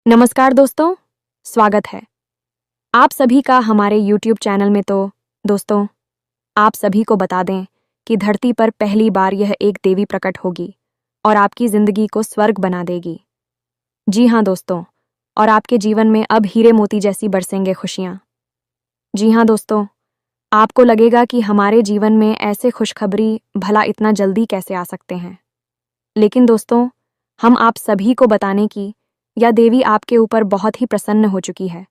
नमस्कार दोस्तों, स्वागत है आप सभी का हमारे YouTube चैनल में। तो दोस्तों, आप सभी को बता दें कि धरती पर पहली बार यह एक देवी प्रकट होगी और आपकी जिंदगी को स्वर्ग बना देगी। जी हाँ दोस्तों, और आपके जीवन में अब हीरे मोती जैसी बरसेंगे खुशियाँ। जी हाँ दोस्तों, आपको लगेगा कि हमारे जीवन में ऐसे खुशखबरी भला इतना जल्दी कैसे आ सकते हैं। लेकिन दोस्तों, हम आप सभी को बताने की यह देवी आपके ऊपर बहुत ही प्रसन्न हो चुकी है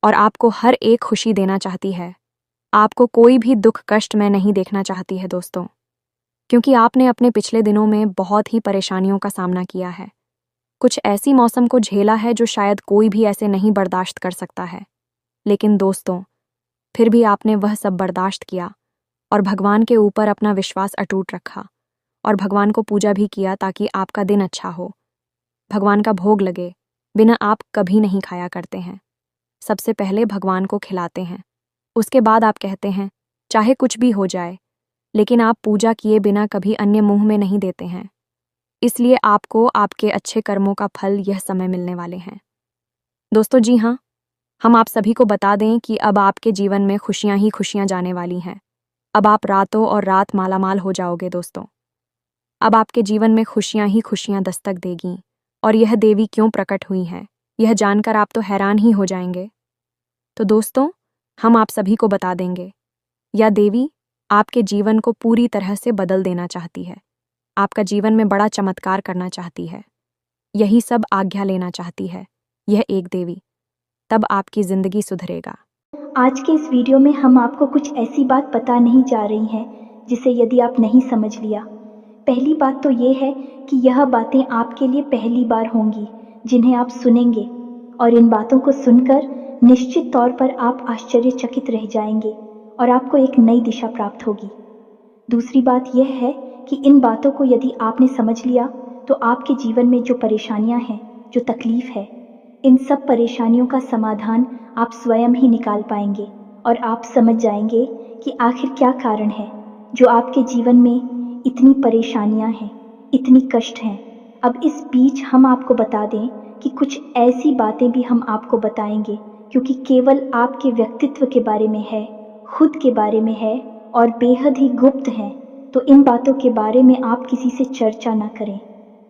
और आपको हर एक खुशी देना चाहती है। आपको कोई भी दुख कष्ट में नहीं देखना चाहती है दोस्तों, क्योंकि आपने अपने पिछले दिनों में बहुत ही परेशानियों का सामना किया है। कुछ ऐसी मौसम को झेला है जो शायद कोई भी ऐसे नहीं बर्दाश्त कर सकता है। लेकिन दोस्तों, फिर भी आपने वह सब बर्दाश्त किया और भगवान के ऊपर अपना विश्वास अटूट रखा और भगवान को पूजा भी किया ताकि आपका दिन अच्छा हो। भगवान का भोग लगे बिना आप कभी नहीं खाया करते हैं। सबसे पहले भगवान को खिलाते हैं, उसके बाद आप कहते हैं चाहे कुछ भी हो जाए, लेकिन आप पूजा किए बिना कभी अन्य मुंह में नहीं देते हैं। इसलिए आपको आपके अच्छे कर्मों का फल यह समय मिलने वाले हैं दोस्तों। जी हाँ, हम आप सभी को बता दें कि अब आपके जीवन में खुशियां ही खुशियां जाने वाली हैं। अब आप रातों और रात मालामाल हो जाओगे दोस्तों। अब आपके जीवन में खुशियां ही खुशियां दस्तक देगी और यह देवी क्यों प्रकट हुई है, यह जानकर आप तो हैरान ही हो जाएंगे। तो दोस्तों, हम आप सभी को बता देंगे, यह देवी आपके जीवन को पूरी तरह से बदल देना चाहती है। आपका जीवन में बड़ा चमत्कार करना चाहती है, यही सब आज्ञा लेना चाहती है यह एक देवी। तब आपकी जिंदगी सुधरेगा। आज के इस वीडियो में हम आपको कुछ ऐसी बात बता नहीं जा रही हैं जिसे यदि आप नहीं समझ लिया। पहली बात तो ये है कि यह बातें आपके लिए पहली बार होंगी जिन्हें आप सुनेंगे, और इन बातों को सुनकर निश्चित तौर पर आप आश्चर्यचकित रह जाएंगे और आपको एक नई दिशा प्राप्त होगी। दूसरी बात यह है कि इन बातों को यदि आपने समझ लिया तो आपके जीवन में जो परेशानियां हैं, जो तकलीफ है, इन सब परेशानियों का समाधान आप स्वयं ही निकाल पाएंगे और आप समझ जाएंगे कि आखिर क्या कारण है जो आपके जीवन में इतनी परेशानियां हैं, इतनी कष्ट हैं। अब इस बीच हम आपको बता दें कि कुछ ऐसी बातें भी हम आपको बताएंगे क्योंकि केवल आपके व्यक्तित्व के बारे में है, खुद के बारे में है और बेहद ही गुप्त हैं, तो इन बातों के बारे में आप किसी से चर्चा ना करें।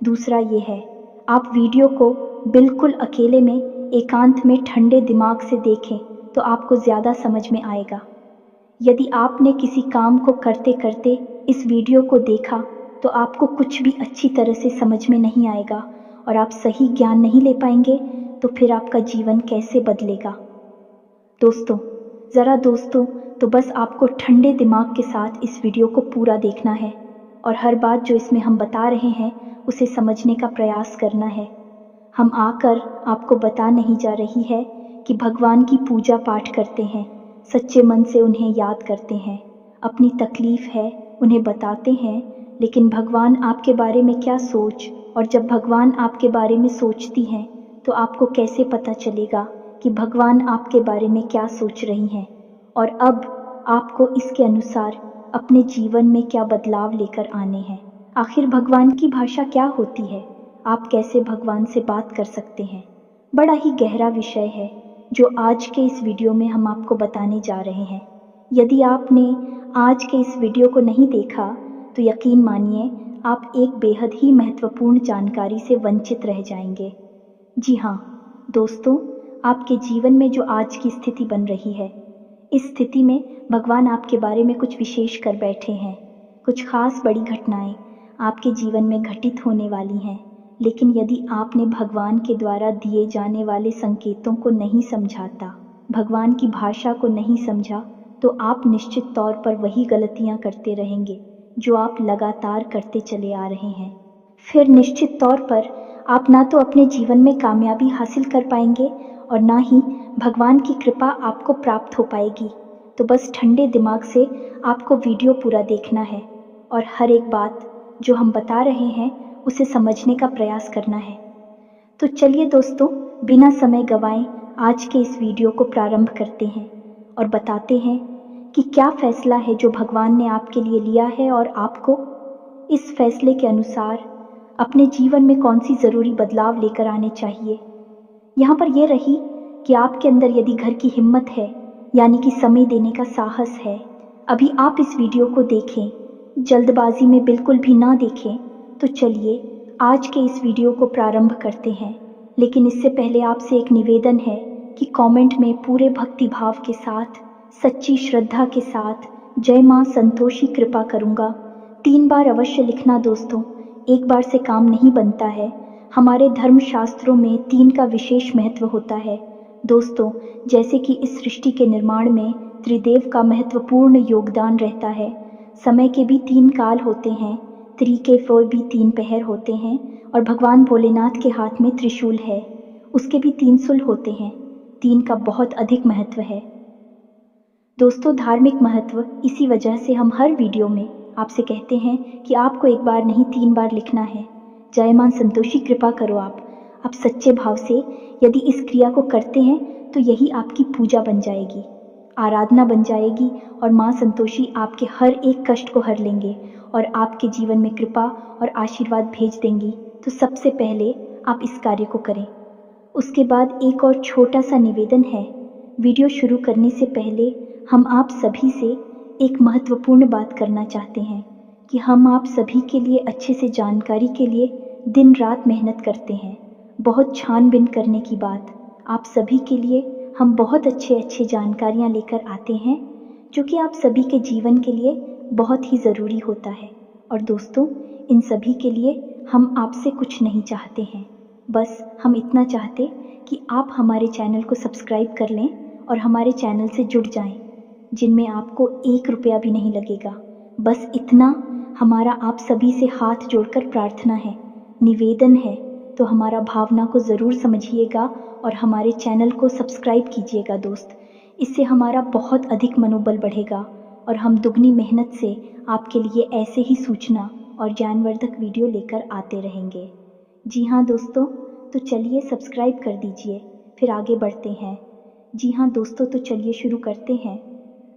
दूसरा ये है, आप वीडियो को बिल्कुल अकेले में एकांत में ठंडे दिमाग से देखें तो आपको ज़्यादा समझ में आएगा। यदि आपने किसी काम को करते करते इस वीडियो को देखा तो आपको कुछ भी अच्छी तरह से समझ में नहीं आएगा और आप सही ज्ञान नहीं ले पाएंगे, तो फिर आपका जीवन कैसे बदलेगा। दोस्तों तो बस आपको ठंडे दिमाग के साथ इस वीडियो को पूरा देखना है और हर बात जो इसमें हम बता रहे हैं उसे समझने का प्रयास करना है। हम आकर आपको बता नहीं जा रही है कि भगवान की पूजा पाठ करते हैं, सच्चे मन से उन्हें याद करते हैं, अपनी तकलीफ है उन्हें बताते हैं, लेकिन भगवान आपके बारे में क्या सोच, और जब भगवान आपके बारे में सोचती हैं तो आपको कैसे पता चलेगा कि भगवान आपके बारे में क्या सोच रही हैं, और अब आपको इसके अनुसार अपने जीवन में क्या बदलाव लेकर आने हैं। आखिर भगवान की भाषा क्या होती है, आप कैसे भगवान से बात कर सकते हैं, बड़ा ही गहरा विषय है जो आज के इस वीडियो में हम आपको बताने जा रहे हैं। यदि आपने आज के इस वीडियो को नहीं देखा तो यकीन मानिए आप एक बेहद ही महत्वपूर्ण जानकारी से वंचित रह जाएंगे। जी हाँ दोस्तों, आपके जीवन में जो आज की स्थिति बन रही है, इस स्थिति में भगवान आपके बारे में कुछ विशेष कर बैठे हैं। कुछ खास बड़ी घटनाएं आपके जीवन में घटित होने वाली हैं, लेकिन यदि आपने भगवान के द्वारा दिए जाने वाले संकेतों को नहीं समझाता, भगवान की भाषा को नहीं समझा, तो आप निश्चित तौर पर वही गलतियां करते रहेंगे जो आप लगातार करते चले आ रहे हैं। फिर निश्चित तौर पर आप ना तो अपने जीवन में कामयाबी हासिल कर पाएंगे और ना ही भगवान की कृपा आपको प्राप्त हो पाएगी। तो बस ठंडे दिमाग से आपको वीडियो पूरा देखना है और हर एक बात जो हम बता रहे हैं उसे समझने का प्रयास करना है। तो चलिए दोस्तों, बिना समय गंवाए आज के इस वीडियो को प्रारंभ करते हैं और बताते हैं कि क्या फैसला है जो भगवान ने आपके लिए लिया है और आपको इस फैसले के अनुसार अपने जीवन में कौन सी ज़रूरी बदलाव लेकर आने चाहिए। यहाँ पर यह रही कि आपके अंदर यदि घर की हिम्मत है, यानी कि समय देने का साहस है, अभी आप इस वीडियो को देखें, जल्दबाजी में बिल्कुल भी ना देखें। तो चलिए आज के इस वीडियो को प्रारंभ करते हैं। लेकिन इससे पहले आपसे एक निवेदन है कि कमेंट में पूरे भक्ति भाव के साथ, सच्ची श्रद्धा के साथ जय माँ संतोषी कृपा करूँगा 3 बार अवश्य लिखना दोस्तों। एक बार से काम नहीं बनता है। हमारे धर्मशास्त्रों में 3 का विशेष महत्व होता है दोस्तों। जैसे कि इस सृष्टि के निर्माण में त्रिदेव का महत्वपूर्ण योगदान रहता है। समय के भी 3 काल होते हैं, त्रि के भी 3 पहर होते हैं, और भगवान भोलेनाथ के हाथ में त्रिशूल है, उसके भी 3 सुल होते हैं। 3 का बहुत अधिक महत्व है दोस्तों। धार्मिक महत्व, इसी वजह से हम हर वीडियो में आपसे कहते हैं कि आपको एक बार नहीं 3 बार लिखना है। जय मां संतोषी कृपा करो। आप सच्चे भाव से यदि इस क्रिया को करते हैं तो यही आपकी पूजा बन जाएगी, आराधना बन जाएगी, और मां संतोषी आपके हर एक कष्ट को हर लेंगे और आपके जीवन में कृपा और आशीर्वाद भेज देंगी। तो सबसे पहले आप इस कार्य को करें। उसके बाद एक और छोटा सा निवेदन है। वीडियो शुरू करने से पहले हम आप सभी से एक महत्वपूर्ण बात करना चाहते हैं कि हम आप सभी के लिए अच्छे से जानकारी के लिए दिन रात मेहनत करते हैं। बहुत छानबीन करने की बात, आप सभी के लिए हम बहुत अच्छे जानकारियाँ लेकर आते हैं जो कि आप सभी के जीवन के लिए बहुत ही ज़रूरी होता है। और दोस्तों, इन सभी के लिए हम आपसे कुछ नहीं चाहते हैं, बस हम इतना चाहते कि आप हमारे चैनल को सब्सक्राइब कर लें और हमारे चैनल से जुड़ जाएं, जिनमें आपको 1 रुपया भी नहीं लगेगा। बस इतना हमारा आप सभी से हाथ जोड़कर प्रार्थना है, निवेदन है। तो हमारा भावना को ज़रूर समझिएगा और हमारे चैनल को सब्सक्राइब कीजिएगा दोस्त। इससे हमारा बहुत अधिक मनोबल बढ़ेगा और हम दुगनी मेहनत से आपके लिए ऐसे ही सूचना और ज्ञानवर्धक वीडियो लेकर आते रहेंगे। जी हाँ दोस्तों, तो चलिए सब्सक्राइब कर दीजिए, फिर आगे बढ़ते हैं। जी हाँ दोस्तों, तो चलिए शुरू करते हैं।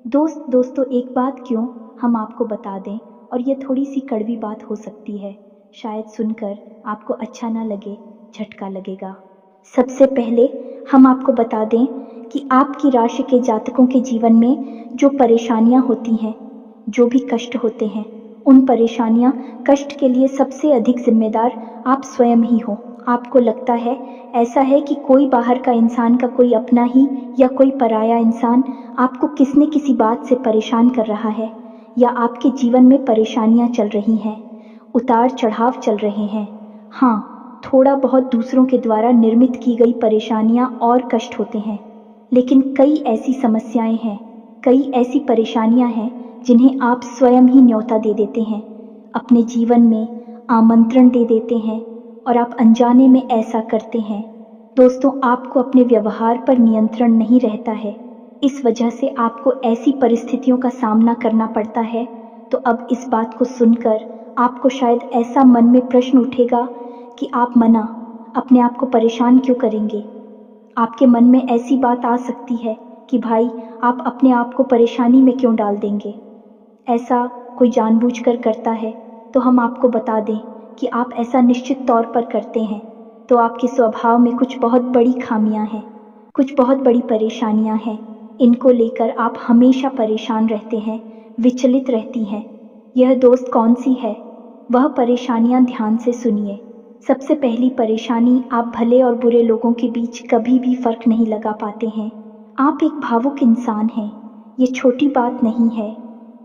दोस्तों एक बात क्यों हम आपको बता दें, और ये थोड़ी सी कड़वी बात हो सकती है, शायद सुनकर आपको अच्छा ना लगे, झटका लगेगा। सबसे पहले हम आपको बता दें कि आपकी राशि के जातकों के जीवन में जो परेशानियां होती हैं, जो भी कष्ट होते हैं, उन परेशानियां, कष्ट के लिए सबसे अधिक जिम्मेदार आप स्वयं ही हो। आपको लगता है ऐसा है कि कोई बाहर का इंसान का कोई अपना ही या कोई पराया इंसान आपको किसी न किसी बात से परेशान कर रहा है, या आपके जीवन में परेशानियां चल रही हैं, उतार चढ़ाव चल रहे हैं। हाँ, थोड़ा बहुत दूसरों के द्वारा निर्मित की गई परेशानियां और कष्ट होते हैं, लेकिन कई ऐसी समस्याएं हैं, कई ऐसी परेशानियां हैं जिन्हें आप स्वयं ही न्योता दे देते हैं, अपने जीवन में आमंत्रण दे देते हैं, और आप अनजाने में ऐसा करते हैं। दोस्तों, आपको अपने व्यवहार पर नियंत्रण नहीं रहता है, इस वजह से आपको ऐसी परिस्थितियों का सामना करना पड़ता है। तो अब इस बात को सुनकर आपको शायद ऐसा मन में प्रश्न उठेगा कि आप अपने आप को परेशान क्यों करेंगे। आपके मन में ऐसी बात आ सकती है कि भाई आप अपने आप को परेशानी में क्यों डाल देंगे, ऐसा कोई जानबूझकर करता है। तो हम आपको बता दें कि आप ऐसा निश्चित तौर पर करते हैं, तो आपके स्वभाव में कुछ बहुत बड़ी खामियां हैं, कुछ बहुत बड़ी परेशानियां हैं। इनको लेकर आप हमेशा परेशान रहते हैं, विचलित रहती हैं। यह दोस्त कौन सी है, वह परेशानियां ध्यान से सुनिए। सबसे पहली परेशानी, आप भले और बुरे लोगों के बीच कभी भी फर्क नहीं लगा पाते हैं। आप एक भावुक इंसान हैं, ये छोटी बात नहीं है,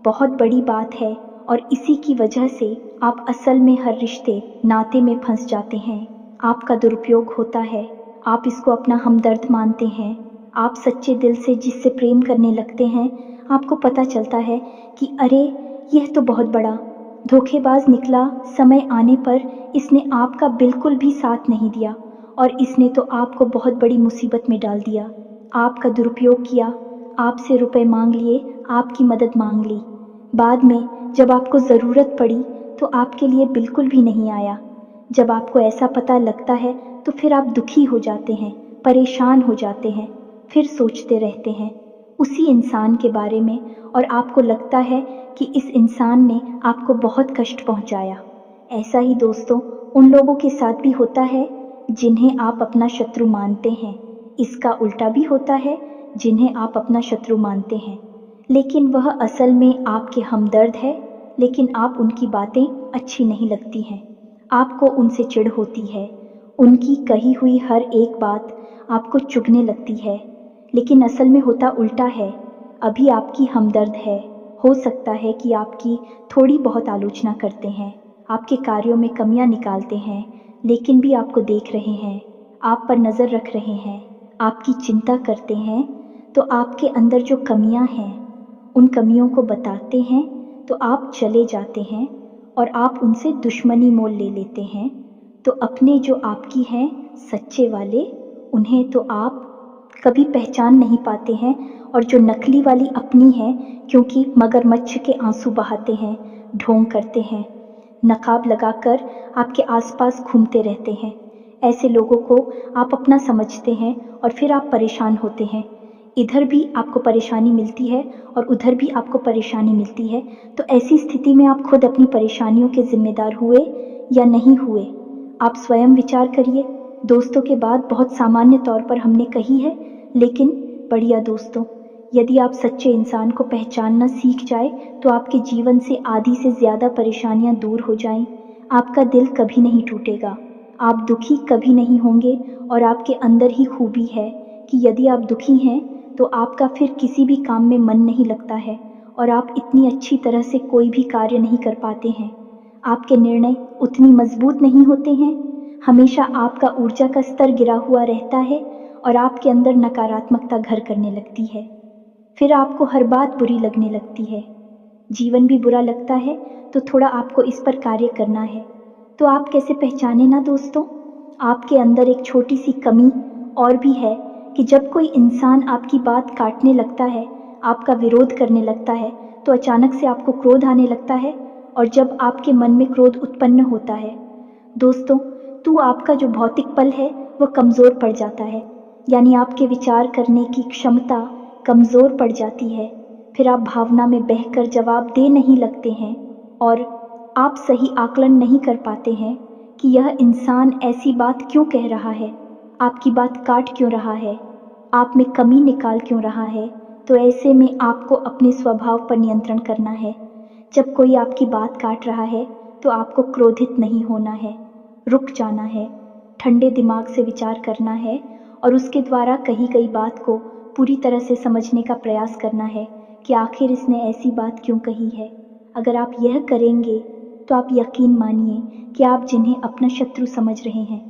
बहुत बड़ी बात है, और इसी की वजह से आप असल में हर रिश्ते नाते में फंस जाते हैं। आपका दुरुपयोग होता है, आप इसको अपना हमदर्द मानते हैं। आप सच्चे दिल से जिससे प्रेम करने लगते हैं, आपको पता चलता है कि अरे यह तो बहुत बड़ा धोखेबाज निकला। समय आने पर इसने आपका बिल्कुल भी साथ नहीं दिया, और इसने तो आपको बहुत बड़ी मुसीबत में डाल दिया। आपका दुरुपयोग किया, आपसे रुपए मांग लिए, आपकी मदद मांग ली, बाद में जब आपको ज़रूरत पड़ी तो आपके लिए बिल्कुल भी नहीं आया। जब आपको ऐसा पता लगता है तो फिर आप दुखी हो जाते हैं, परेशान हो जाते हैं, फिर सोचते रहते हैं उसी इंसान के बारे में, और आपको लगता है कि इस इंसान ने आपको बहुत कष्ट पहुंचाया। ऐसा ही दोस्तों उन लोगों के साथ भी होता है जिन्हें आप अपना शत्रु मानते हैं। इसका उल्टा भी होता है, जिन्हें आप अपना शत्रु मानते हैं लेकिन वह असल में आपके हमदर्द है, लेकिन आप उनकी बातें अच्छी नहीं लगती हैं। आपको उनसे चिढ़ होती है, उनकी कही हुई हर एक बात आपको चुभने लगती है, लेकिन असल में होता उल्टा है। अभी आपकी हमदर्द है, हो सकता है कि आपकी थोड़ी बहुत आलोचना करते हैं, आपके कार्यों में कमियां निकालते हैं, लेकिन भी आपको देख रहे हैं, आप पर नज़र रख रहे हैं, आपकी चिंता करते हैं, तो आपके अंदर जो कमियां हैं उन कमियों को बताते हैं, तो आप चले जाते हैं और आप उनसे दुश्मनी मोल ले लेते हैं। तो अपने जो आपकी हैं सच्चे वाले, उन्हें तो आप कभी पहचान नहीं पाते हैं, और जो नकली वाली अपनी है, क्योंकि मगरमच्छ के आंसू बहाते हैं, ढोंग करते हैं, नकाब लगाकर आपके आसपास घूमते रहते हैं, ऐसे लोगों को आप अपना समझते हैं और फिर आप परेशान होते हैं। इधर भी आपको परेशानी मिलती है और उधर भी आपको परेशानी मिलती है। तो ऐसी स्थिति में आप खुद अपनी परेशानियों के जिम्मेदार हुए या नहीं हुए, आप स्वयं विचार करिए। दोस्तों के बाद बहुत सामान्य तौर पर हमने कही है, लेकिन बढ़िया दोस्तों, यदि आप सच्चे इंसान को पहचानना सीख जाए तो आपके जीवन से आधी से ज़्यादा परेशानियां दूर हो जाएं। आपका दिल कभी नहीं टूटेगा, आप दुखी कभी नहीं होंगे, और आपके अंदर ही खूबी है कि यदि आप दुखी हैं तो आपका फिर किसी भी काम में मन नहीं लगता है और आप इतनी अच्छी तरह से कोई भी कार्य नहीं कर पाते हैं। आपके निर्णय उतनी मजबूत नहीं होते हैं, हमेशा आपका ऊर्जा का स्तर गिरा हुआ रहता है और आपके अंदर नकारात्मकता घर करने लगती है। फिर आपको हर बात बुरी लगने लगती है, जीवन भी बुरा लगता है, तो थोड़ा आपको इस पर कार्य करना है। तो आप कैसे पहचाने ना दोस्तों, आपके अंदर एक छोटी सी कमी और भी है कि जब कोई इंसान आपकी बात काटने लगता है, आपका विरोध करने लगता है, तो अचानक से आपको क्रोध आने लगता है, और जब आपके मन में क्रोध उत्पन्न होता है दोस्तों, तो आपका जो भौतिक पल है वह कमज़ोर पड़ जाता है, यानी आपके विचार करने की क्षमता कमज़ोर पड़ जाती है। फिर आप भावना में बहकर जवाब दे नहीं लगते हैं और आप सही आकलन नहीं कर पाते हैं कि यह इंसान ऐसी बात क्यों कह रहा है, आपकी बात काट क्यों रहा है, आप में कमी निकाल क्यों रहा है। तो ऐसे में आपको अपने स्वभाव पर नियंत्रण करना है। जब कोई आपकी बात काट रहा है तो आपको क्रोधित नहीं होना है, रुक जाना है, ठंडे दिमाग से विचार करना है और उसके द्वारा कही गई बात को पूरी तरह से समझने का प्रयास करना है कि आखिर इसने ऐसी बात क्यों कही है। अगर आप यह करेंगे तो आप यकीन मानिए कि आप जिन्हें अपना शत्रु समझ रहे हैं,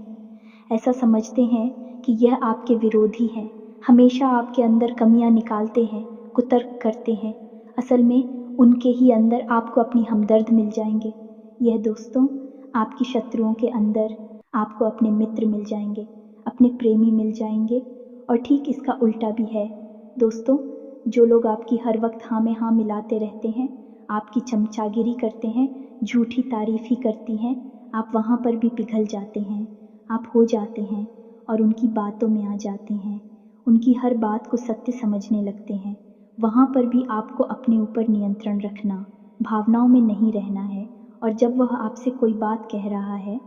ऐसा समझते हैं कि यह आपके विरोधी हैं, हमेशा आपके अंदर कमियां निकालते हैं, कुतर्क करते हैं, असल में उनके ही अंदर आपको अपनी हमदर्द मिल जाएंगे। यह दोस्तों, आपकी शत्रुओं के अंदर आपको अपने मित्र मिल जाएंगे, अपने प्रेमी मिल जाएंगे। और ठीक इसका उल्टा भी है दोस्तों, जो लोग आपकी हर वक्त हाँ में हाँ मिलाते रहते हैं, आपकी चमचागिरी करते हैं, झूठी तारीफ ही करती हैं, आप वहाँ पर भी पिघल जाते हैं, आप हो जाते हैं और उनकी बातों में आ जाते हैं, उनकी हर बात को सत्य समझने लगते हैं। वहाँ पर भी आपको अपने ऊपर नियंत्रण रखना, भावनाओं में नहीं रहना है। और जब वह आपसे कोई बात कह रहा है,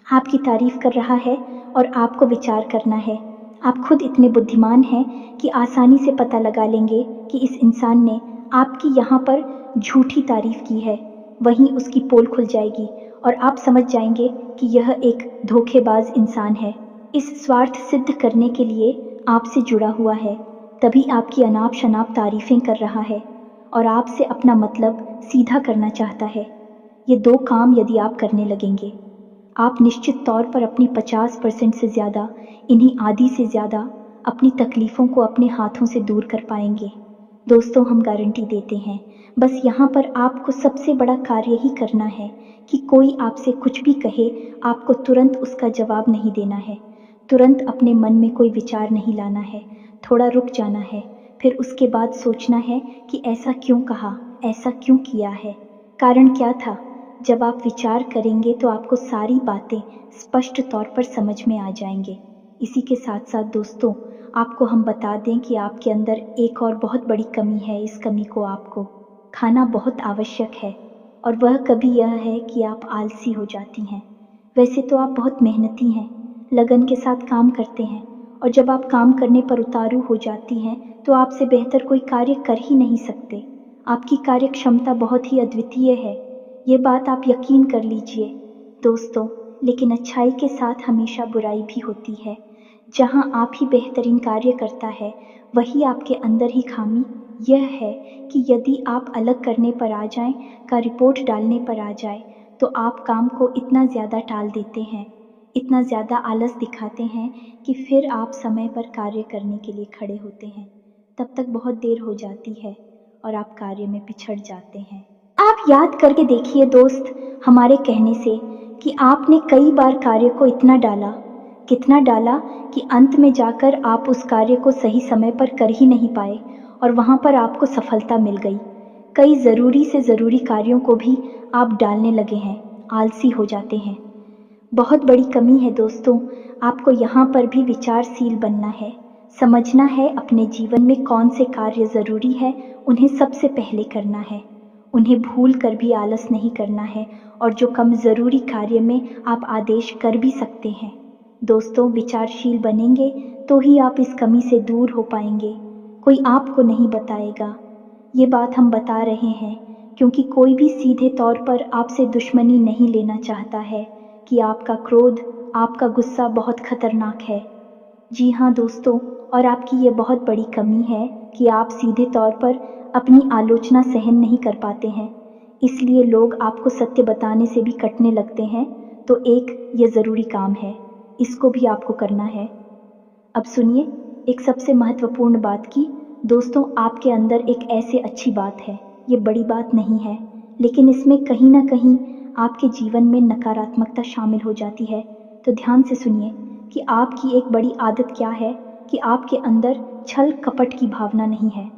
आपकी तारीफ कर रहा है, और आपको विचार करना है। आप खुद इतने बुद्धिमान हैं कि आसानी से पता लगा लेंगे कि इस इंसान ने आपकी यहाँ पर झूठी तारीफ की है, वहीं उसकी पोल खुल जाएगी और आप समझ जाएंगे कि यह एक धोखेबाज इंसान है, इस स्वार्थ सिद्ध करने के लिए आपसे जुड़ा हुआ है, तभी आपकी अनाप शनाप तारीफें कर रहा है और आपसे अपना मतलब सीधा करना चाहता है। ये दो काम यदि आप करने लगेंगे, आप निश्चित तौर पर अपनी 50% से ज़्यादा, इन्हीं आधी से ज़्यादा अपनी तकलीफ़ों को अपने हाथों से दूर कर पाएंगे। दोस्तों, हम गारंटी देते हैं, बस यहाँ पर आपको सबसे बड़ा कार्य ही करना है कि कोई आपसे कुछ भी कहे, आपको तुरंत उसका जवाब नहीं देना है, तुरंत अपने मन में कोई विचार नहीं लाना है, थोड़ा रुक जाना है, फिर उसके बाद सोचना है कि ऐसा क्यों कहा, ऐसा क्यों किया है, कारण क्या था। जब आप विचार करेंगे तो आपको सारी बातें स्पष्ट तौर पर समझ में आ जाएंगे। इसी के साथ साथ दोस्तों, आपको हम बता दें कि आपके अंदर एक और बहुत बड़ी कमी है। इस कमी को आपको खाना बहुत आवश्यक है, और वह कभी यह है कि आप आलसी हो जाती हैं। वैसे तो आप बहुत मेहनती हैं, लगन के साथ काम करते हैं, और जब आप काम करने पर उतारू हो जाती हैं तो आपसे बेहतर कोई कार्य कर ही नहीं सकते। आपकी कार्य क्षमता बहुत ही अद्वितीय है, ये बात आप यकीन कर लीजिए दोस्तों। लेकिन अच्छाई के साथ हमेशा बुराई भी होती है। जहाँ आप ही बेहतरीन कार्य करता है, वही आपके अंदर ही खामी यह है कि यदि आप अलग करने पर आ जाएं, का रिपोर्ट डालने पर आ जाए, तो आप काम को इतना ज़्यादा टाल देते हैं, इतना ज़्यादा आलस दिखाते हैं कि फिर आप समय पर कार्य करने के लिए खड़े होते हैं। तब तक बहुत देर हो जाती है और आप कार्य में पिछड़ जाते हैं। आप याद करके देखिए दोस्त, हमारे कहने से कि आपने कई बार कार्य को इतना डाला, कितना डाला कि अंत में जाकर आप उस कार्य को सही समय पर कर ही नहीं पाए और वहाँ पर आपको सफलता मिल गई। कई ज़रूरी से ज़रूरी कार्यों को भी आप डालने लगे हैं, आलसी हो जाते हैं। बहुत बड़ी कमी है दोस्तों। आपको यहाँ पर भी विचारशील बनना है, समझना है अपने जीवन में कौन से कार्य ज़रूरी है, उन्हें सबसे पहले करना है, उन्हें भूल कर भी आलस नहीं करना है, और जो कम ज़रूरी कार्य में आप आदेश कर भी सकते हैं। दोस्तों, विचारशील बनेंगे तो ही आप इस कमी से दूर हो पाएंगे। कोई आपको नहीं बताएगा, ये बात हम बता रहे हैं क्योंकि कोई भी सीधे तौर पर आपसे दुश्मनी नहीं लेना चाहता है कि आपका क्रोध, आपका गुस्सा बहुत खतरनाक है। जी हाँ दोस्तों, और आपकी ये बहुत बड़ी कमी है कि आप सीधे तौर पर अपनी आलोचना सहन नहीं कर पाते हैं, इसलिए लोग आपको सत्य बताने से भी कटने लगते हैं। तो एक ये ज़रूरी काम है, इसको भी आपको करना है। अब सुनिए एक सबसे महत्वपूर्ण बात की दोस्तों, आपके अंदर एक ऐसे अच्छी बात है, ये बड़ी बात नहीं है, लेकिन इसमें कहीं ना कहीं आपके जीवन में नकारात्मकता शामिल हो जाती है। तो ध्यान से सुनिए कि आपकी एक बड़ी आदत क्या है कि आपके अंदर छल कपट की भावना नहीं है।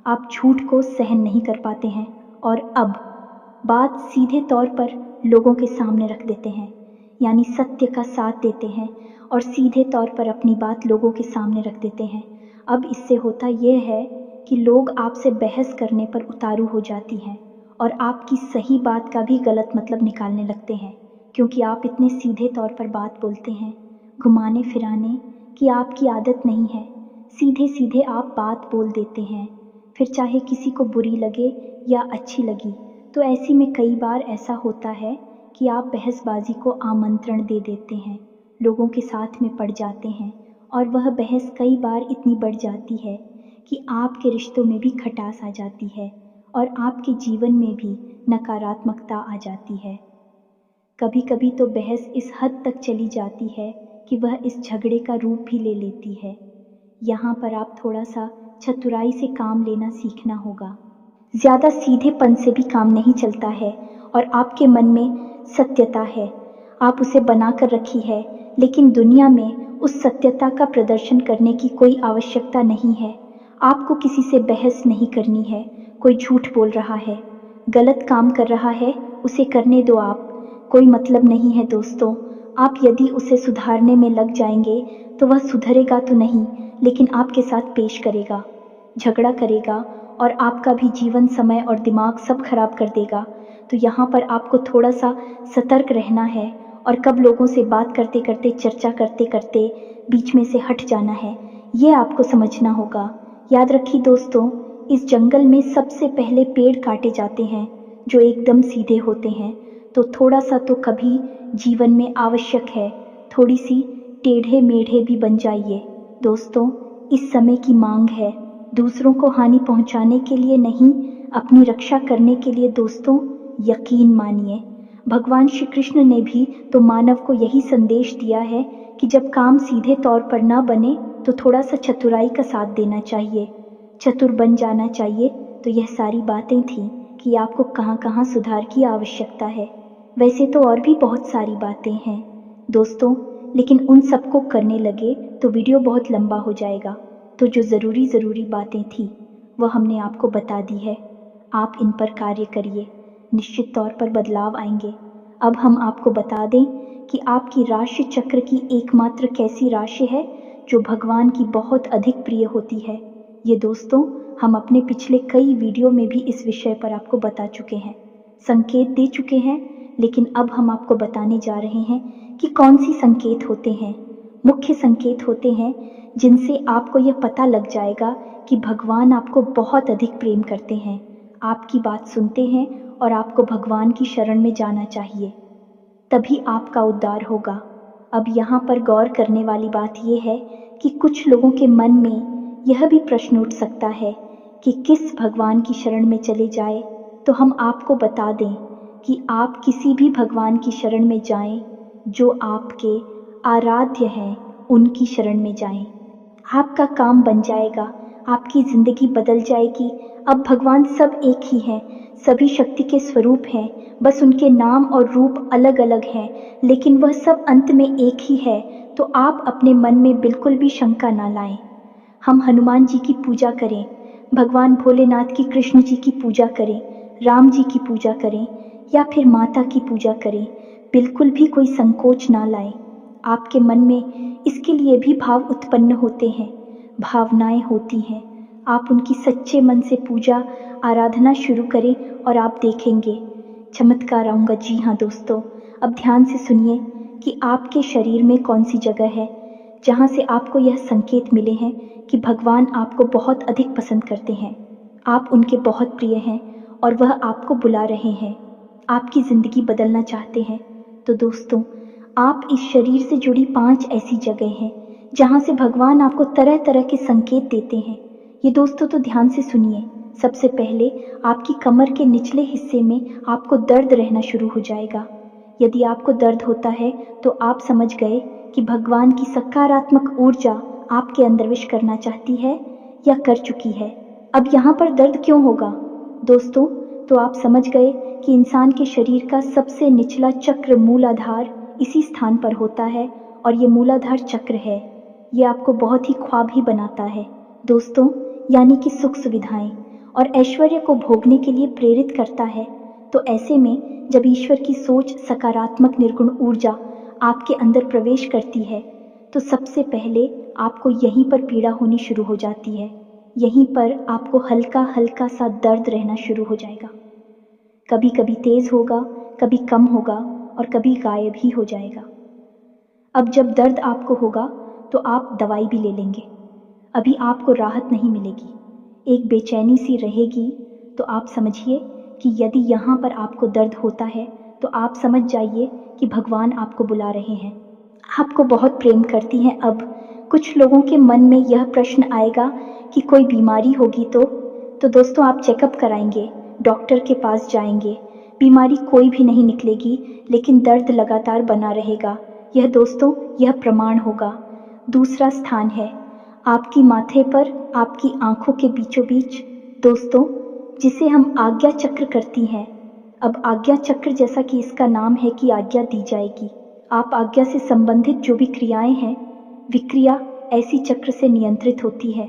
आप झूठ को सहन नहीं कर पाते हैं और अब बात सीधे तौर पर लोगों के सामने रख देते हैं, यानी सत्य का साथ देते हैं और सीधे तौर पर अपनी बात लोगों के सामने रख देते हैं। अब इससे होता यह है कि लोग आपसे बहस करने पर उतारू हो जाती हैं और आपकी सही बात का भी गलत मतलब निकालने लगते हैं, क्योंकि आप इतने सीधे तौर पर बात बोलते हैं, घुमाने फिराने की आपकी आदत नहीं है। सीधे सीधे आप बात बोल देते हैं, फिर चाहे किसी को बुरी लगे या अच्छी लगी। तो ऐसी में कई बार ऐसा होता है कि आप बहसबाजी को आमंत्रण दे देते हैं, लोगों के साथ में पड़ जाते हैं और वह बहस कई बार इतनी बढ़ जाती है कि आपके रिश्तों में भी खटास आ जाती है और आपके जीवन में भी नकारात्मकता आ जाती है। कभी कभी तो बहस इस हद तक चली जाती है कि वह इस झगड़े का रूप भी ले लेती है। यहाँ पर आप थोड़ा सा चतुराई से काम लेना सीखना होगा। ज़्यादा सीधेपन से भी काम नहीं चलता है और आपके मन में सत्यता है, आप उसे बनाकर रखी है, लेकिन दुनिया में उस सत्यता का प्रदर्शन करने की कोई आवश्यकता नहीं है। आपको किसी से बहस नहीं करनी है। कोई झूठ बोल रहा है, गलत काम कर रहा है, उसे करने दो आप, कोई मतलब नहीं है दोस्तों। आप यदि उसे सुधारने में लग जाएंगे तो वह सुधरेगा तो नहीं, लेकिन आपके साथ पेश करेगा, झगड़ा करेगा और आपका भी जीवन, समय और दिमाग सब खराब कर देगा। तो यहाँ पर आपको थोड़ा सा सतर्क रहना है और कब लोगों से बात करते करते, चर्चा करते करते बीच में से हट जाना है, ये आपको समझना होगा। याद रखिए दोस्तों, इस जंगल में सबसे पहले पेड़ काटे जाते हैं जो एकदम सीधे होते हैं। तो थोड़ा सा तो कभी जीवन में आवश्यक है, थोड़ी सी टेढ़े मेढ़े भी बन जाइए दोस्तों। इस समय की मांग है, दूसरों को हानि पहुंचाने के लिए नहीं, अपनी रक्षा करने के लिए दोस्तों। यकीन मानिए, भगवान श्री कृष्ण ने भी तो मानव को यही संदेश दिया है कि जब काम सीधे तौर पर ना बने तो थोड़ा सा चतुराई का साथ देना चाहिए, चतुर बन जाना चाहिए। तो यह सारी बातें थी कि आपको कहाँ कहाँ सुधार की आवश्यकता है। वैसे तो और भी बहुत सारी बातें हैं दोस्तों, लेकिन उन सबको करने लगे तो वीडियो बहुत लंबा हो जाएगा। तो जो ज़रूरी बातें थी वह हमने आपको बता दी है। आप इन पर कार्य करिए, निश्चित तौर पर बदलाव आएंगे। अब हम आपको बता दें कि आपकी राशि चक्र की एकमात्र कैसी राशि है जो भगवान की बहुत अधिक प्रिय होती है। ये दोस्तों, हम अपने पिछले कई वीडियो में भी इस विषय पर आपको बता चुके हैं, संकेत दे चुके हैं, लेकिन अब हम आपको बताने जा रहे हैं कि कौन सी संकेत होते हैं मुख्य संकेत होते हैं जिनसे आपको यह पता लग जाएगा कि भगवान आपको बहुत अधिक प्रेम करते हैं, आपकी बात सुनते हैं और आपको भगवान की शरण में जाना चाहिए। तभी आपका उद्धार होगा। अब यहाँ पर गौर करने वाली बात यह है कि कुछ लोगों के मन में यह भी प्रश्न उठ सकता है कि किस भगवान की शरण में चले जाए। तो हम आपको बता दें कि आप किसी भी भगवान की शरण में जाएं जो आपके आराध्य हैं, उनकी शरण में जाएं। आपका काम बन जाएगा, आपकी जिंदगी बदल जाएगी। अब भगवान सब एक ही हैं, सभी शक्ति के स्वरूप हैं, बस उनके नाम और रूप अलग अलग हैं, लेकिन वह सब अंत में एक ही है। तो आप अपने मन में बिल्कुल भी शंका ना लाएं। हम हनुमान जी की पूजा करें, भगवान भोलेनाथ की, कृष्ण जी की पूजा करें, राम जी की पूजा करें या फिर माता की पूजा करें, बिल्कुल भी कोई संकोच ना लाएं। आपके मन में इसके लिए भी भाव उत्पन्न होते हैं, भावनाएं होती हैं। आप उनकी सच्चे मन से पूजा आराधना शुरू करें और आप देखेंगे चमत्कार आऊंगा। जी हाँ दोस्तों, अब ध्यान से सुनिए कि आपके शरीर में कौन सी जगह है जहाँ से आपको यह संकेत मिले हैं कि भगवान आपको बहुत अधिक पसंद करते हैं, आप उनके बहुत प्रिय हैं और वह आपको बुला रहे हैं, आपकी ज़िंदगी बदलना चाहते हैं। तो दोस्तों, आप इस शरीर से जुड़ी 5 ऐसी जगह हैं जहाँ से भगवान आपको तरह तरह के संकेत देते हैं। ये दोस्तों तो ध्यान से सुनिए। सबसे पहले आपकी कमर के निचले हिस्से में आपको दर्द रहना शुरू हो जाएगा। यदि आपको दर्द होता है तो आप समझ गए कि भगवान की सकारात्मक ऊर्जा आपके अंदर विश करना चाहती है या कर चुकी है। अब यहाँ पर दर्द क्यों होगा दोस्तों? तो आप समझ गए कि इंसान के शरीर का सबसे निचला चक्र मूलाधार इसी स्थान पर होता है और ये मूलाधार चक्र है, ये आपको बहुत ही ख्वाबी बनाता है दोस्तों, यानी कि सुख सुविधाएं और ऐश्वर्य को भोगने के लिए प्रेरित करता है। तो ऐसे में जब ईश्वर की सोच, सकारात्मक निर्गुण ऊर्जा आपके अंदर प्रवेश करती है तो सबसे पहले आपको यहीं पर पीड़ा होनी शुरू हो जाती है। यहीं पर आपको हल्का हल्का सा दर्द रहना शुरू हो जाएगा। कभी कभी तेज होगा, कभी कम होगा और कभी गायब ही हो जाएगा। अब जब दर्द आपको होगा तो आप दवाई भी ले लेंगे, अभी आपको राहत नहीं मिलेगी, एक बेचैनी सी रहेगी। तो आप समझिए कि यदि यहाँ पर आपको दर्द होता है तो आप समझ जाइए कि भगवान आपको बुला रहे हैं, आपको बहुत प्रेम करती हैं। अब कुछ लोगों के मन में यह प्रश्न आएगा कि कोई बीमारी होगी तो दोस्तों आप चेकअप कराएंगे, डॉक्टर के पास जाएंगे, बीमारी कोई भी नहीं निकलेगी, लेकिन दर्द लगातार बना रहेगा। यह दोस्तों, यह प्रमाण होगा। दूसरा स्थान है आपकी माथे पर, आपकी आंखों के बीचों बीच दोस्तों, जिसे हम आज्ञा चक्र करती हैं। अब आज्ञा चक्र, जैसा कि इसका नाम है कि आज्ञा दी जाएगी, आप आज्ञा से संबंधित जो भी क्रियाएं हैं, विक्रिया ऐसी चक्र से नियंत्रित होती है।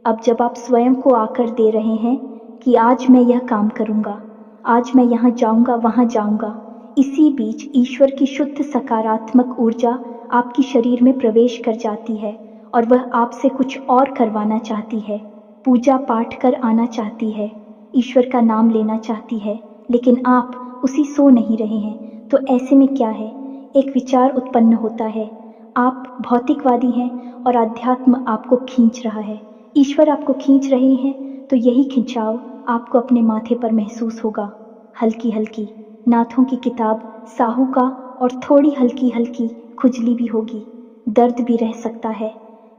अब जब आप स्वयं को आकर दे रहे हैं कि आज मैं यह काम करूंगा, आज मैं यहाँ जाऊंगा, वहाँ जाऊंगा, इसी बीच ईश्वर की शुद्ध सकारात्मक ऊर्जा आपकी शरीर में प्रवेश कर जाती है और वह आपसे कुछ और करवाना चाहती है, पूजा पाठ कर आना चाहती है, ईश्वर का नाम लेना चाहती है, लेकिन आप उसी सो नहीं रहे हैं। तो ऐसे में क्या है, एक विचार उत्पन्न होता है, आप भौतिकवादी हैं और अध्यात्म आपको खींच रहा है, ईश्वर आपको खींच रहे हैं। तो यही खिंचाव आपको अपने माथे पर महसूस होगा, हल्की हल्की नाथों की किताब साहू का, और थोड़ी हल्की हल्की खुजली भी होगी, दर्द भी रह सकता है।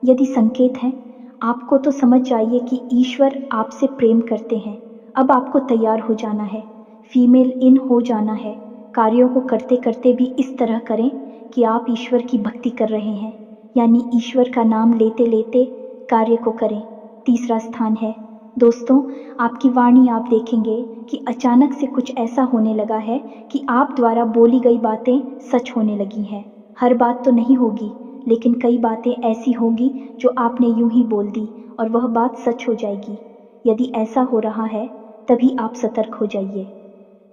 यदि संकेत है आपको तो समझ जाइए कि ईश्वर आपसे प्रेम करते हैं। अब आपको तैयार हो जाना है, फीमेल इन हो जाना है। कार्यों को करते करते भी इस तरह करें कि आप ईश्वर की भक्ति कर रहे हैं, यानी ईश्वर का नाम लेते लेते कार्य को करें। तीसरा स्थान है दोस्तों आपकी वाणी। आप देखेंगे कि अचानक से कुछ ऐसा होने लगा है कि आप द्वारा बोली गई बातें सच होने लगी हैं। हर बात तो नहीं होगी, लेकिन कई बातें ऐसी होंगी जो आपने यूं ही बोल दी और वह बात सच हो जाएगी। यदि ऐसा हो रहा है तभी आप सतर्क हो जाइए।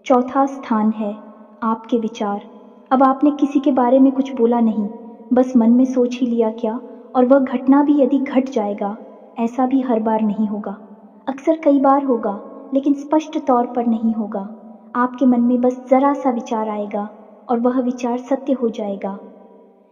चौथा स्थान है आपके विचार। अब आपने किसी के बारे में कुछ बोला नहीं, बस मन में सोच ही लिया क्या, और वह घटना भी यदि घट जाएगा, ऐसा भी हर बार नहीं होगा, अक्सर कई बार होगा, लेकिन स्पष्ट तौर पर नहीं होगा। आपके मन में बस जरा सा विचार आएगा और वह विचार सत्य हो जाएगा।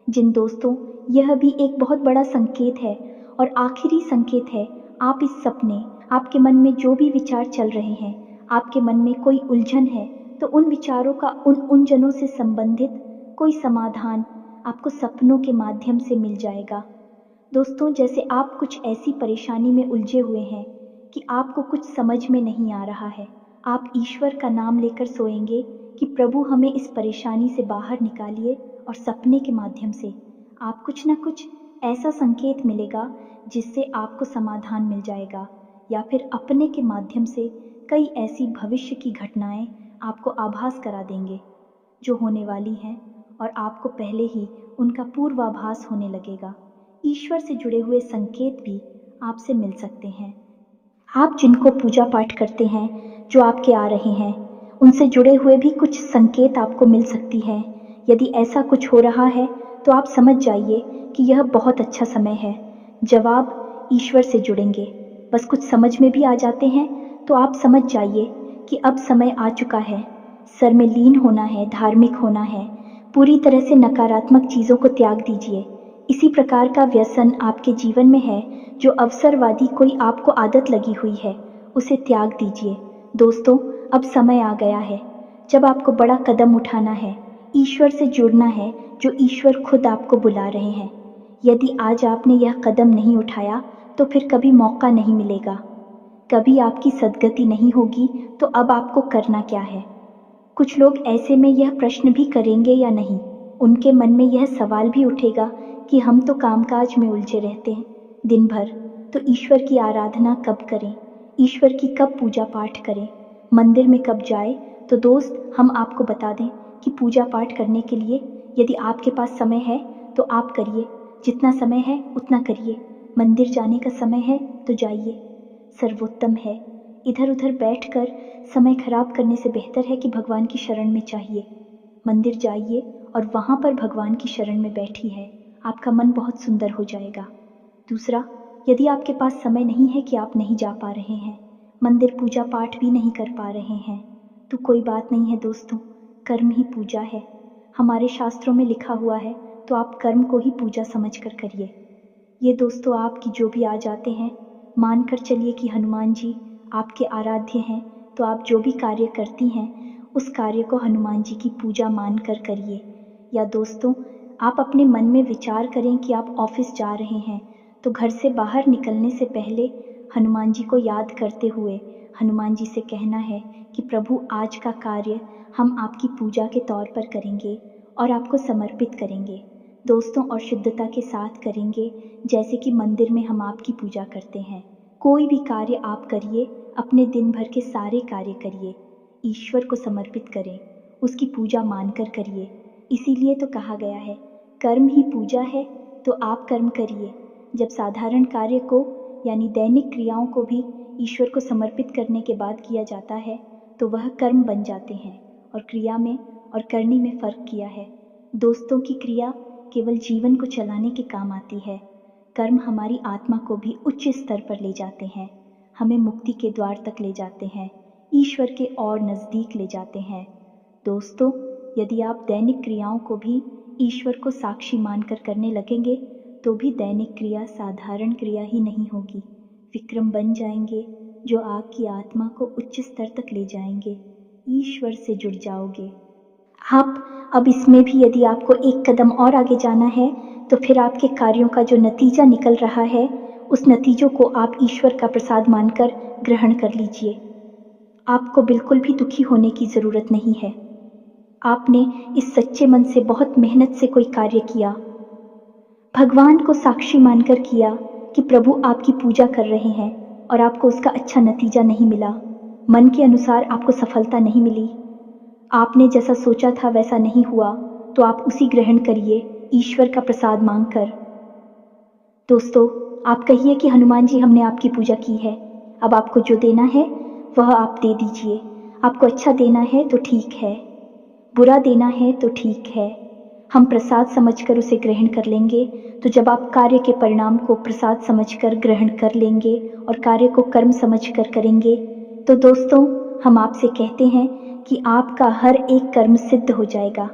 जिन दोस्तों यह भी एक बहुत बड़ा संकेत है और आखिरी संकेत है। आप इस सपने, आपके मन में जो भी विचार चल रहे हैं, आपके मन में कोई उलझन है, तो उन विचारों का उन उलझनों से संबंधित कोई समाधान आपको सपनों के माध्यम से मिल जाएगा। दोस्तों, जैसे आप कुछ ऐसी परेशानी में उलझे हुए हैं कि आपको कुछ समझ में नहीं आ रहा है, आप ईश्वर का नाम लेकर सोएंगे कि प्रभु हमें इस परेशानी से बाहर निकालिए, और सपने के माध्यम से आप कुछ ना कुछ ऐसा संकेत मिलेगा जिससे आपको समाधान मिल जाएगा, या फिर अपने के माध्यम से कई ऐसी भविष्य की घटनाएं आपको आभास करा देंगे जो होने वाली हैं, और आपको पहले ही उनका पूर्वाभास होने लगेगा। ईश्वर से जुड़े हुए संकेत भी आपसे मिल सकते हैं। आप जिनको पूजा पाठ करते हैं, जो आपके आ रहे हैं, उनसे जुड़े हुए भी कुछ संकेत आपको मिल सकती है। यदि ऐसा कुछ हो रहा है तो आप समझ जाइए कि यह बहुत अच्छा समय है। जवाब ईश्वर से जुड़ेंगे। बस कुछ समझ में भी आ जाते हैं तो आप समझ जाइए कि अब समय आ चुका है। सर में लीन होना है, धार्मिक होना है, पूरी तरह से नकारात्मक चीज़ों को त्याग दीजिए। इसी प्रकार का व्यसन आपके जीवन में है जो अवसरवादी कोई आपको आदत लगी हुई है, उसे त्याग दीजिए। दोस्तों, अब समय आ गया है जब आपको बड़ा कदम उठाना है, ईश्वर से जुड़ना है, जो ईश्वर खुद आपको बुला रहे हैं। यदि आज आपने यह कदम नहीं उठाया तो फिर कभी मौका नहीं मिलेगा, कभी आपकी सद्गति नहीं होगी। तो अब आपको करना क्या है? कुछ लोग ऐसे में यह प्रश्न भी करेंगे या नहीं, उनके मन में यह सवाल भी उठेगा कि हम तो कामकाज में उलझे रहते हैं दिन भर, तो ईश्वर की आराधना कब करें, ईश्वर की कब पूजा पाठ करें, मंदिर में कब जाए। तो दोस्त, हम आपको बता दें कि पूजा पाठ करने के लिए यदि आपके पास समय है तो आप करिए, जितना समय है उतना करिए। मंदिर जाने का समय है तो जाइए, सर्वोत्तम है। इधर उधर बैठकर समय खराब करने से बेहतर है कि भगवान की शरण में चाहिए, मंदिर जाइए और वहाँ पर भगवान की शरण में बैठी है, आपका मन बहुत सुंदर हो जाएगा। दूसरा, यदि आपके पास समय नहीं है कि आप नहीं जा पा रहे हैं, मंदिर पूजा पाठ भी नहीं कर पा रहे हैं, तो कोई बात नहीं है दोस्तों, कर्म ही पूजा है। हमारे शास्त्रों में लिखा हुआ है, तो आप कर्म को ही पूजा समझकर करिए। ये दोस्तों आपकी जो भी आ जाते हैं, मानकर चलिए कि हनुमान जी आपके आराध्य हैं, तो आप जो भी कार्य करती हैं उस कार्य को हनुमान जी की पूजा मानकर करिए। या दोस्तों, आप अपने मन में विचार करें कि आप ऑफिस जा रहे हैं, तो घर से बाहर निकलने से पहले हनुमान जी को याद करते हुए हनुमान जी से कहना है कि प्रभु, आज का कार्य हम आपकी पूजा के तौर पर करेंगे और आपको समर्पित करेंगे दोस्तों, और शुद्धता के साथ करेंगे, जैसे कि मंदिर में हम आपकी पूजा करते हैं। कोई भी कार्य आप करिए, अपने दिन भर के सारे कार्य करिए, ईश्वर को समर्पित करें, उसकी पूजा मानकर करिए। इसीलिए तो कहा गया है, कर्म ही पूजा है, तो आप कर्म करिए। जब साधारण कार्य को यानी दैनिक क्रियाओं को भी ईश्वर को समर्पित करने के बाद किया जाता है, तो वह कर्म बन जाते हैं। और क्रिया में और करनी में फर्क किया है दोस्तों, की क्रिया केवल जीवन को चलाने के काम आती है, कर्म हमारी आत्मा को भी उच्च स्तर पर ले जाते हैं, हमें मुक्ति के द्वार तक ले जाते हैं, ईश्वर के और नज़दीक ले जाते हैं। दोस्तों, यदि आप दैनिक क्रियाओं को भी ईश्वर को साक्षी मानकर करने लगेंगे, तो भी दैनिक क्रिया साधारण क्रिया ही नहीं होगी, विक्रम बन जाएंगे जो आपकी आत्मा को उच्च स्तर तक ले जाएंगे, ईश्वर से जुड़ जाओगे आप। अब इसमें भी यदि आपको एक कदम और आगे जाना है, तो फिर आपके कार्यों का जो नतीजा निकल रहा है, उस नतीजों को आप ईश्वर का प्रसाद मानकर ग्रहण कर लीजिए। आपको बिल्कुल भी दुखी होने की ज़रूरत नहीं है। आपने इस सच्चे मन से बहुत मेहनत से कोई कार्य किया, भगवान को साक्षी मानकर किया कि प्रभु आपकी पूजा कर रहे हैं, और आपको उसका अच्छा नतीजा नहीं मिला, मन के अनुसार आपको सफलता नहीं मिली, आपने जैसा सोचा था वैसा नहीं हुआ, तो आप उसी ग्रहण करिए ईश्वर का प्रसाद मांगकर। दोस्तों, आप कहिए कि हनुमान जी, हमने आपकी पूजा की है, अब आपको जो देना है वह आप दे दीजिए। आपको अच्छा देना है तो ठीक है, बुरा देना है तो ठीक है, हम प्रसाद समझकर उसे ग्रहण कर लेंगे। तो जब आप कार्य के परिणाम को प्रसाद समझकर ग्रहण कर लेंगे और कार्य को कर्म समझकर करेंगे, तो दोस्तों, हम आपसे कहते हैं कि आपका हर एक कर्म सिद्ध हो जाएगा,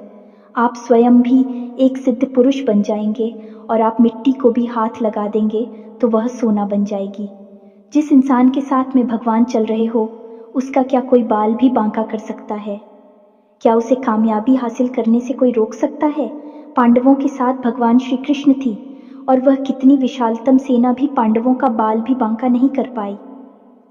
आप स्वयं भी एक सिद्ध पुरुष बन जाएंगे और आप मिट्टी को भी हाथ लगा देंगे तो वह सोना बन जाएगी। जिस इंसान के साथ में भगवान चल रहे हो, उसका क्या कोई बाल भी बांका कर सकता है? क्या उसे कामयाबी हासिल करने से कोई रोक सकता है? पांडवों के साथ भगवान श्री कृष्ण थी और वह कितनी विशालतम सेना भी पांडवों का बाल भी बांका नहीं कर पाई।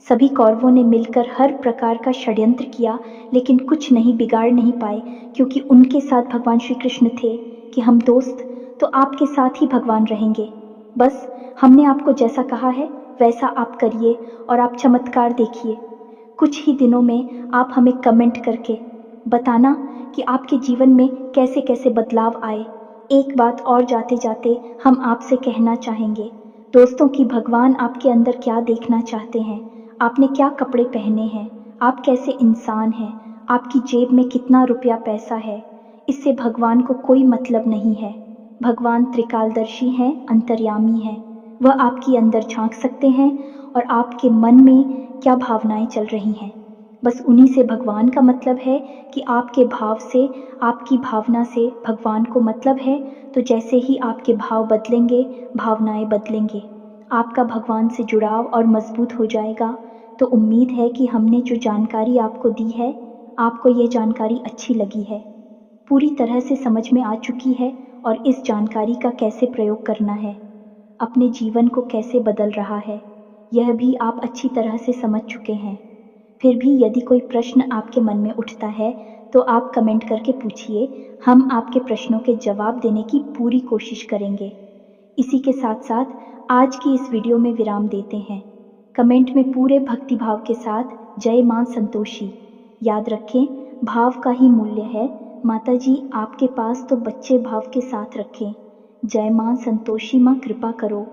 सभी कौरवों ने मिलकर हर प्रकार का षड्यंत्र किया, लेकिन कुछ नहीं बिगाड़ नहीं पाए, क्योंकि उनके साथ भगवान श्री कृष्ण थे कि हम दोस्त तो आपके साथ ही भगवान रहेंगे। बस हमने आपको जैसा कहा है वैसा आप करिए और आप चमत्कार देखिए। कुछ ही दिनों में आप हमें कमेंट करके बताना कि आपके जीवन में कैसे कैसे बदलाव आए। एक बात और जाते जाते हम आपसे कहना चाहेंगे दोस्तों कि भगवान आपके अंदर क्या देखना चाहते हैं, आपने क्या कपड़े पहने हैं, आप कैसे इंसान हैं, आपकी जेब में कितना रुपया पैसा है, इससे भगवान को कोई मतलब नहीं है। भगवान त्रिकालदर्शी हैं, अंतर्यामी हैं। वह आपके अंदर झांक सकते हैं और आपके मन में क्या भावनाएं चल रही हैं, बस उन्हीं से भगवान का मतलब है कि आपके भाव से, आपकी भावना से भगवान को मतलब है। तो जैसे ही आपके भाव बदलेंगे, भावनाएं बदलेंगे, आपका भगवान से जुड़ाव और मजबूत हो जाएगा। तो उम्मीद है कि हमने जो जानकारी आपको दी है, आपको ये जानकारी अच्छी लगी है, पूरी तरह से समझ में आ चुकी है और इस जानकारी का कैसे प्रयोग करना है, अपने जीवन को कैसे बदल रहा है, यह भी आप अच्छी तरह से समझ चुके हैं। फिर भी यदि कोई प्रश्न आपके मन में उठता है तो आप कमेंट करके पूछिए, हम आपके प्रश्नों के जवाब देने की पूरी कोशिश करेंगे। इसी के साथ साथ आज की इस वीडियो में विराम देते हैं। कमेंट में पूरे भक्तिभाव के साथ जय मां संतोषी याद रखें, भाव का ही मूल्य है। माता जी आपके पास तो बच्चे भाव के साथ रखें। जय मां संतोषी मां कृपा करो।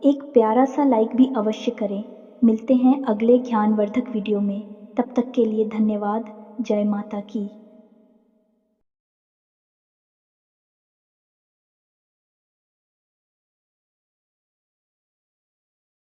एक प्यारा सा लाइक भी अवश्य करें। मिलते हैं अगले ज्ञानवर्धक वीडियो में, तब तक के लिए धन्यवाद। जय माता की।